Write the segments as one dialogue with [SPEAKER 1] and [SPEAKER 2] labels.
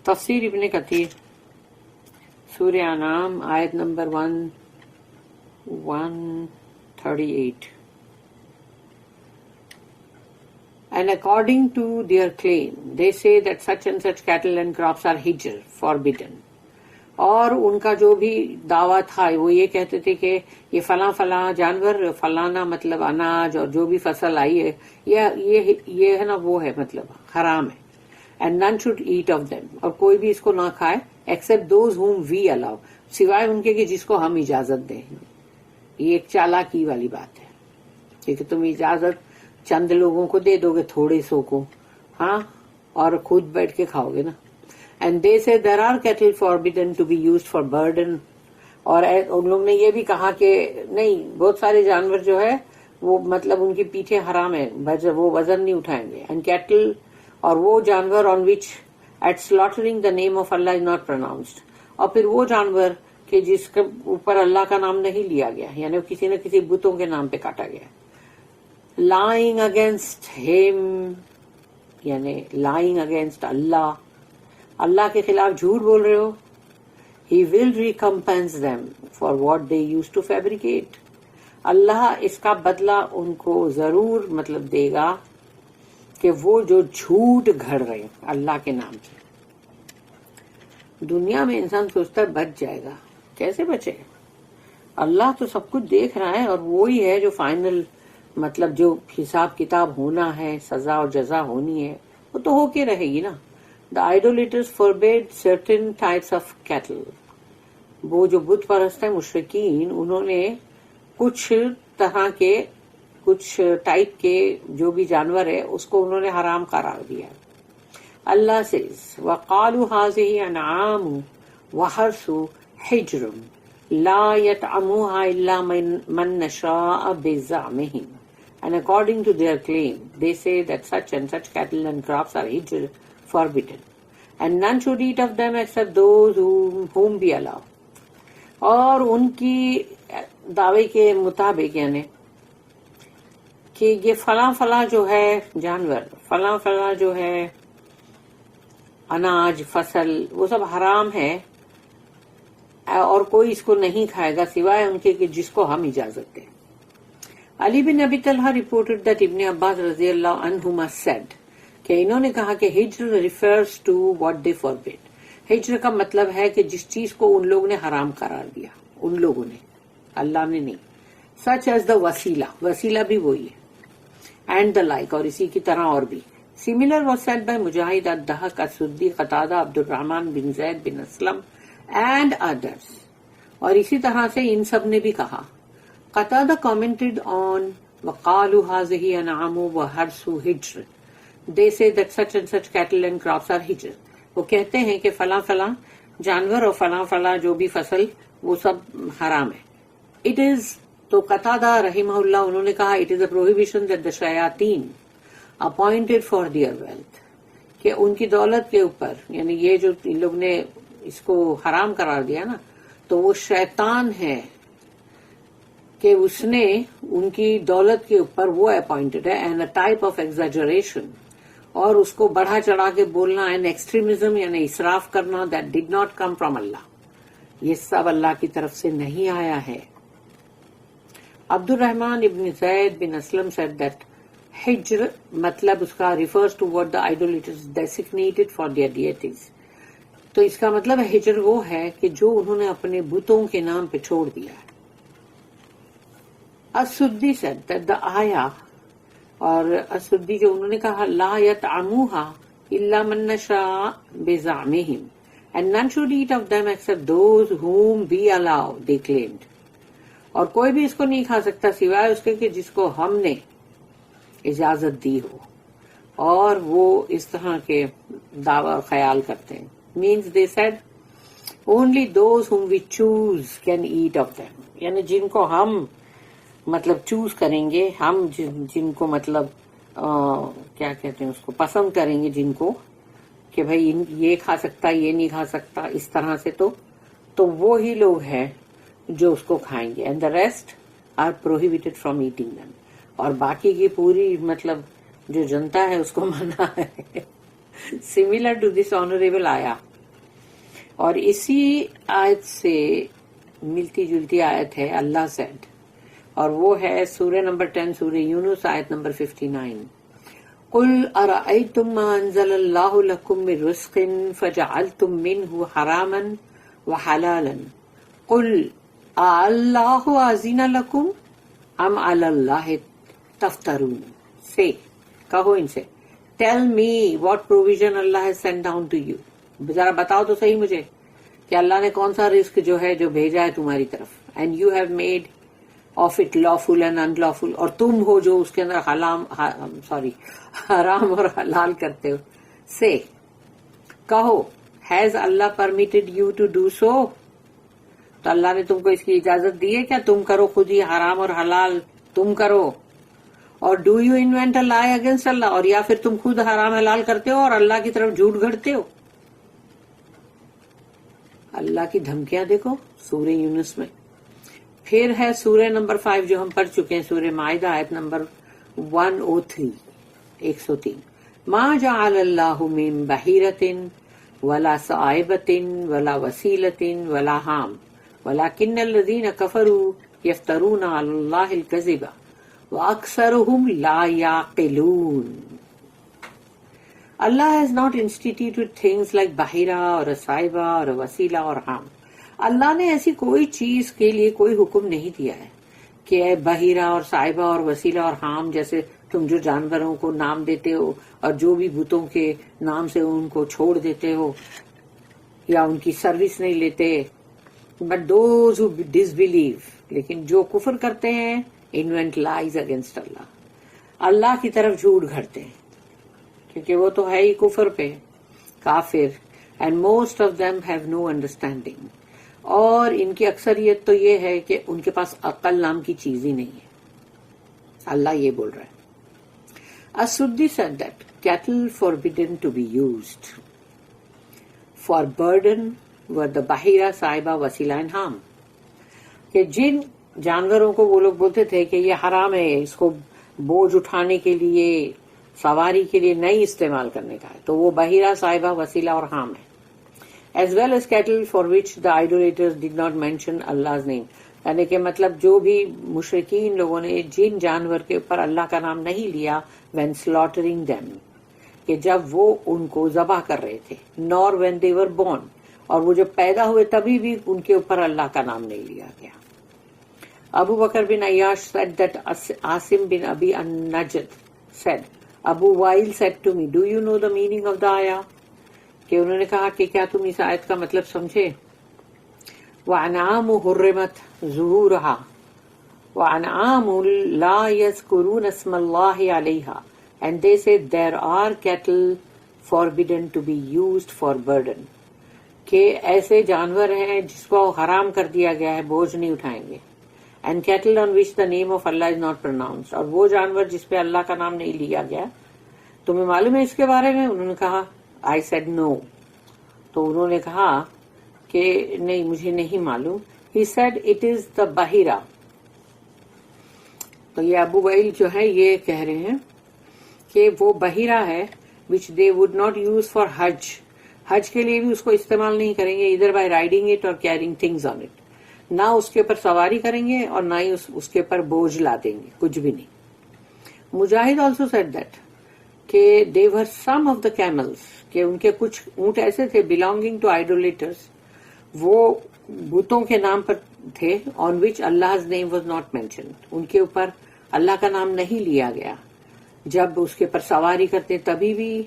[SPEAKER 1] تفسیر ابن کثیر سورہ انعام آیت number 138. And according to their claim, they say that such and such cattle and crops are hijr, forbidden. اور ان کا جو بھی دعویٰ تھا وہ یہ کہتے تھے کہ یہ فلاں فلاں جانور فلانا مطلب اناج اور جو بھی فصل آئی ہے یہ ہے نا وہ ہے مطلب حرام ہے. And none should eat of them. اور کوئی بھی اس کو نہ کھائے except those whom we allow. سوائے ان کے کہ جس کو ہم اجازت دیں. یہ ایک چالاکی والی بات ہے کہ تم اجازت چند لوگوں کو دے دو گے تھوڑے سو کو ہاں اور خود بیٹھ کے کھاؤ گے نا. And they say there are cattle forbidden to be used for burden. اور ان لوگ نے یہ بھی کہا کہ نہیں بہت سارے جانور جو ہے وہ مطلب ان کی پیٹھیں حرام ہے وہ وزن نہیں اٹھائیں گے. And cattle اور وہ جانور on which at slaughtering the name of Allah is not pronounced. اور پھر وہ جانور کہ جس کے اوپر اللہ کا نام نہیں لیا گیا یعنی کسی نہ کسی بتوں کے نام پہ کاٹا گیا. Lying against him یعنی lying against اللہ اللہ کے خلاف جھوٹ بول رہے ہو. He will recompense them for what they used to fabricate. اللہ اس کا بدلہ ان کو ضرور مطلب دے گا کہ وہ جو جھوٹ گھڑ رہے ہیں اللہ کے نام سے. دنیا میں انسان سوچتا ہے بچ جائے گا. کیسے بچے؟ اللہ تو سب کچھ دیکھ رہا ہے اور وہی ہے جو فائنل مطلب جو حساب کتاب ہونا ہے سزا اور جزا ہونی ہے وہ تو ہو کے رہے گی نا. The idolaters forbade certain types of cattle. وہ جو بت پرست ہیں مشرکین انہوں نے کچھ طرح کے کچھ ٹائپ کے جو بھی جانور ہے اس کو انہوں نے حرام قرار دیا. اللہ says وَقَالُوا هَٰذِهِ أَنْعَامٌ وَحَرْثٌ حِجْرٌ لَا يَطْعَمُهَا إِلَّا مَن نَّشَاءُ بِزَعْمِهِمْ. And according to their claim, they say that such and such cattle and crops are hijr, forbidden. And none should eat of them except those whom we allow. اور ان کی دعوے کے مطابق یعنی کہ یہ فلاں فلاں جو ہے جانور فلاں فلاں جو ہے اناج فصل وہ سب حرام ہے اور کوئی اس کو نہیں کھائے گا سوائے ان کے کہ جس کو ہم اجازت دیں. علی بن ابی طلحہ reported that ابن عباس رضی اللہ عنہما said کہ انہوں نے کہا کہ ہجر refers to what they forbid. ہجر کا مطلب ہے کہ جس چیز کو ان لوگوں نے حرام قرار دیا ان لوگوں نے اللہ نے نہیں. such as the وسیلہ بھی وہی ہے and the like اور اسی کی طرح اور بھی. similar was said by مجاہد الضحاک السدی قتادہ عبد الرحمن بن زید بن اسلم and others. اور اسی طرح سے ان سب نے بھی کہا. قتادہ commented on وَقَالُوا هَٰذِهِ أَنْعَامٌ وَحَرْثٌ حِجْرٌ. They say that such and such cattle and crops are hijr. وہ کہتے ہیں کہ فلاں فلاں جانور اور فلاں فلاں جو بھی فصل وہ سب حرام ہے. It is تو قتادہ رحمہ اللہ انہوں نے کہا it is a prohibition that the shayateen appointed for their wealth کہ ان کی دولت کے اوپر یعنی یہ جو ان لوگ نے اس کو حرام قرار دیا نا تو وہ شیطان ہے کہ اس نے ان کی دولت کے اوپر وہ اپوائنٹڈ ہے and a type of exaggeration اور اس کو بڑھا چڑھا کے بولنا and extremism یعنی اسراف کرنا that did not come from Allah. یہ سب اللہ کی طرف سے نہیں آیا ہے. عبد الرحمن ابن زید بن اسلم said that ہجر مطلب اس کا refers to what the idolaters designated for their deities. تو اس کا مطلب ہجر وہ ہے کہ جو انہوں نے اپنے بتوں کے نام پہ چھوڑ دیا ہے. السدی said that the ayah اور السدی جو انہوں نے کہا لا يطعموها الا من نشاء بزعمهم and none should eat of them except those whom we allow, they claimed. اور کوئی بھی اس کو نہیں کھا سکتا سوائے اس کے کہ جس کو ہم نے اجازت دی ہو. اور وہ اس طرح کے دعوی اور خیال کرتے ہیں. means they said only those whom we choose can eat of them یعنی جن کو ہم مطلب چوز کریں گے ہم جن کو مطلب کیا کہتے ہیں اس کو پسند کریں گے جن کو کہ بھائی یہ کھا سکتا یہ نہیں کھا سکتا اس طرح سے تو وہی لوگ ہیں جو اس کو کھائیں گے. And the rest are prohibited from eating them اور باقی کی پوری مطلب جو جنتا ہے اس کو منع ہے. سملر ٹو دس آنریبل آیا اور اسی آیت سے ملتی جلتی آیت ہے اللہ سیڈ، اور وہ ہے سورہ نمبر 10 سورہ یونس آیت نمبر 59. قل ارأيتم ما انزل الله لكم من رزق فجعلتم منه حراما وحلالا قل الله اذن لكم ام على الله تفترون. سے کہو ان سے tell me what provision Allah has sent down to you. ذرا بتاؤ تو صحیح مجھے کہ اللہ نے کون سا رزق جو ہے جو بھیجا ہے تمہاری طرف. And you have made of it lawful and in lawful, اور تم ہو جو اس کے اندر حرام اور حلال کرتے ہو. سے کہو has Allah permitted you to do so, تو اللہ نے تم کو اس کی اجازت دی ہے کیا تم کرو خود ہی حرام اور حلال تم کرو. اور ڈو یو انوینٹ اے لائی اگینسٹ اللہ، اور یا پھر تم خود حرام حلال کرتے ہو اور اللہ کی طرف جھوٹ گھڑتے ہو. اللہ کی دھمکیاں دیکھو سورہ یونس میں. پھر ہے سورہ نمبر 5 جو ہم پڑھ چکے ہیں، سورہ مائدہ آیت نمبر 103 103. ما جعل اللہ من بحیرۃ ولا صائبۃ ولا وسیلۃ ولا حام ولکن الذین کفروا یفترون علی اللہ الکذب واکثرهم لا یعقلون. Allah has not instituted things like bahira or a saiba or a wasila or ham. اللہ نے ایسی کوئی چیز کے لیے کوئی حکم نہیں دیا ہے کہ اے بحیرہ اور صاحبہ اور وسیلہ اور حام جیسے تم جو جانوروں کو نام دیتے ہو اور جو بھی بتوں کے نام سے ان کو چھوڑ دیتے ہو یا ان کی سروس نہیں لیتے. بٹ دوز ہو ڈسبلیو، لیکن جو کفر کرتے ہیں انوینٹ لائز اگینسٹ اللہ، اللہ کی طرف جھوٹ گھڑتے ہیں کیونکہ وہ تو ہے ہی کفر پہ کافر. And most of them have no understanding, اور ان کی اکثریت تو یہ ہے کہ ان کے پاس عقل نام کی چیز ہی نہیں ہے. اللہ یہ بول رہا ہے. السدی said that cattle forbidden to be used for burden were the bahira, saiba, wasila and ham. کہ جن جانوروں کو وہ لوگ بولتے تھے کہ یہ حرام ہے، اس کو بوجھ اٹھانے کے لیے سواری کے لیے نہیں استعمال کرنے کا ہے، تو وہ بحیرہ، صاحبہ، وسیلہ اور حام ہے. as well as cattle for which the idolaters did not mention Allah's name. یعنی کہ مطلب جو بھی مشرکین لوگوں نے جن جانور کے اوپر اللہ کا نام نہیں لیا when slaughtering them، کہ جب وہ ان کو ذبح کر رہے تھے، nor when they were born، اور وہ جب پیدا ہوئے تبھی بھی ان کے اوپر اللہ کا نام نہیں لیا گیا. Abu Bakr bin Ayyash said that Asim bin Abi an-Najd said, Abu Wail said to me, do you know the meaning of the ayah? کہ انہوں نے کہا کہ کیا تم اس آیت کا مطلب سمجھے؟ وَأَنْعَامُ حُرِّمَتْ ظُهُورُهَا وَأَنْعَامُ لَا يَذْكُرُونَ اسْمَ اللَّهِ عَلَيْهَا. And they said there are cattle forbidden to be used for burden. کہ ایسے جانور ہیں جس کو حرام کر دیا گیا ہے، بوجھ نہیں اٹھائیں گے. And cattle on which the name of Allah is not pronounced. اور وہ جانور جس پہ اللہ کا نام نہیں لیا گیا. تمہیں معلوم ہے اس کے بارے میں؟ انہوں نے کہا I said no. تو انہوں نے کہا کہ نہیں مجھے نہیں معلوم. He said it is the bahira. تو یہ ابو وائل جو ہے یہ کہہ رہے ہیں کہ وہ بحیرہ ہے which they would not use for حج. حج کے لیے بھی اس کو استعمال نہیں کریں گے either by riding it or carrying things on it. نہ اس کے اوپر سواری کریں گے اور نہ ہی اس کے اوپر بوجھ لا دیں گے، کچھ بھی نہیں. مجاہد آلسو سیڈ دیٹ کہ they were some of the camels، کہ ان کے کچھ اونٹ ایسے تھے belonging to idolaters، وہ بتوں کے نام پر تھے on which Allah's name was not mentioned. ان کے اوپر اللہ کا نام نہیں لیا گیا. جب اس کے اوپر سواری کرتے تبھی بھی،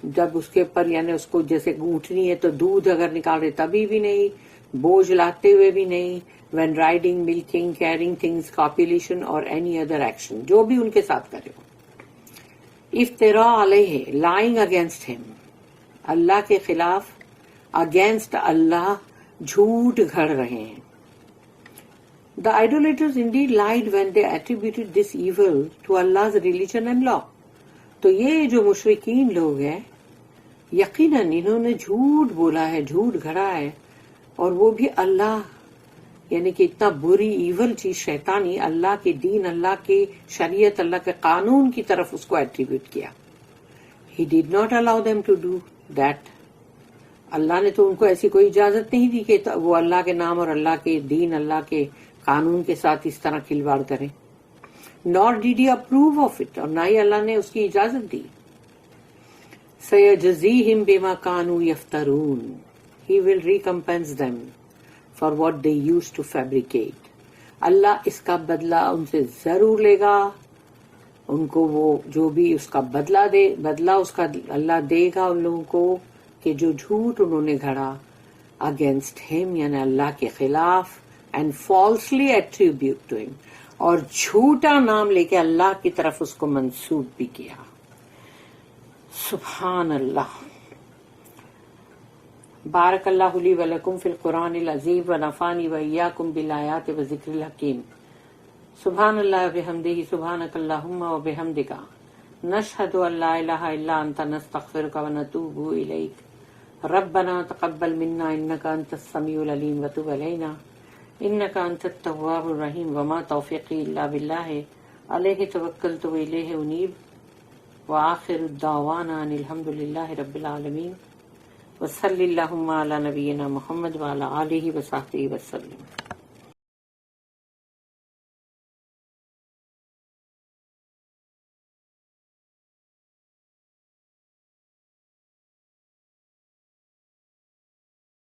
[SPEAKER 1] جب اس کے اوپر یعنی اس کو جیسے اونٹنی ہے تو دودھ اگر نکال رہے تبھی بھی نہیں، بوجھ لاتے ہوئے بھی نہیں. when riding, milking, carrying things, copulation or any other action، جو بھی ان کے ساتھ کرے ہو. افتراء علیہ، lying against him، اللہ کے خلاف against اللہ جھوٹ گھڑ رہے ہیں. The idolaters indeed lied when they attributed this evil to Allah's religion and law. تو یہ جو مشرکین لوگ ہیں یقیناً انہوں نے جھوٹ بولا ہے، جھوٹ گھڑا ہے، اور وہ بھی اللہ یعنی کہ اتنا بری ایول چیز شیطانی اللہ کے دین، اللہ کی شریعت، اللہ کے قانون کی طرف اس کو ایٹریبیوٹ کیا. He did not allow them to do that. اللہ نے تو ان کو ایسی کوئی اجازت نہیں دی کہ وہ اللہ کے نام اور اللہ کے دین، اللہ کے قانون کے ساتھ اس طرح کھلواڑ کریں. nor did he approve of it، اور نہ ہی اللہ نے اس کی اجازت دی. سَيَجْزِيهِمْ بِمَا كَانُوا يَفْتَرُونَ، he will recompense them for what they used to fabricate. اللہ اس کا بدلہ ان سے ضرور لے گا، ان کو وہ جو بھی اس کا بدلہ اس کا اللہ دے گا ان لوگوں کو کہ جو جھوٹ انہوں نے گھڑا اگینسٹ ہم، یعنی اللہ کے خلاف، اینڈ فالسلی ایٹریبیوٹ ٹو ہم، اور جھوٹا نام لے کے اللہ کی طرف اس کو منسوب بھی کیا. سبحان اللہ. بارک اللہ لی ولکم فی القرآن العظیم ونفعنی وإیاکم بالآیات والذکر الحکیم. سبحان اللہ وبحمدہ، سبحانک اللہم وبحمدک، نشہد ان لا الہ الا انت، نستغفرک ونتوب الیک. ربنا تقبل منا انک انت السمیع العلیم وتب علینا انک انت التواب الرحیم. وما توفیقی الا باللہ، علیہ توکلت والیہ انیب. وآخر الدعوانا ان الحمد للہ رب العالمین. وصلی اللہم علی نبینا محمد وعلی آلہ وصحبہ وسلم.